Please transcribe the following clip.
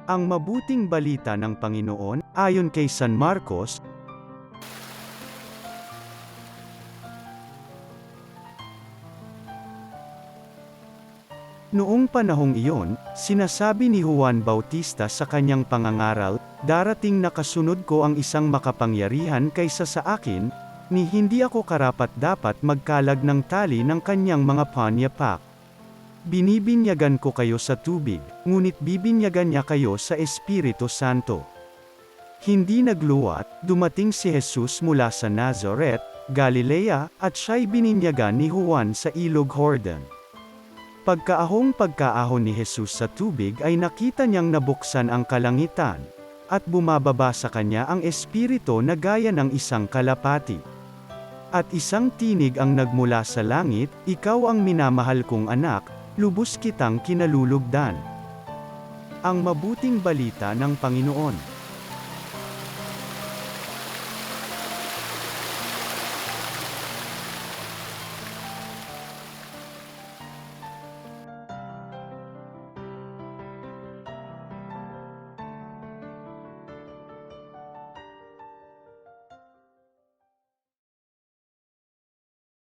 Ang mabuting balita ng Panginoon, ayon kay San Marcos. Noong panahong iyon, sinasabi ni Juan Bautista sa kanyang pangangaral, "Darating na kasunod ko ang isang makapangyarihan kaysa sa akin, ni hindi ako karapat-dapat magkalag ng tali ng kanyang mga panyapak. Binibinyagan ko kayo sa tubig, ngunit bibinyagan niya kayo sa Espiritu Santo." Hindi nagluwat, dumating si Jesus mula sa Nazareth, Galilea, at siya'y bininyagan ni Juan sa Ilog Jordan. Pagkaahon ni Jesus sa tubig ay nakita niyang nabuksan ang kalangitan, at bumababa sa kanya ang Espiritu na gaya ng isang kalapati. At isang tinig ang nagmula sa langit, "Ikaw ang minamahal kong anak, lubos kitang kinalulugdan." Ang mabuting balita ng Panginoon.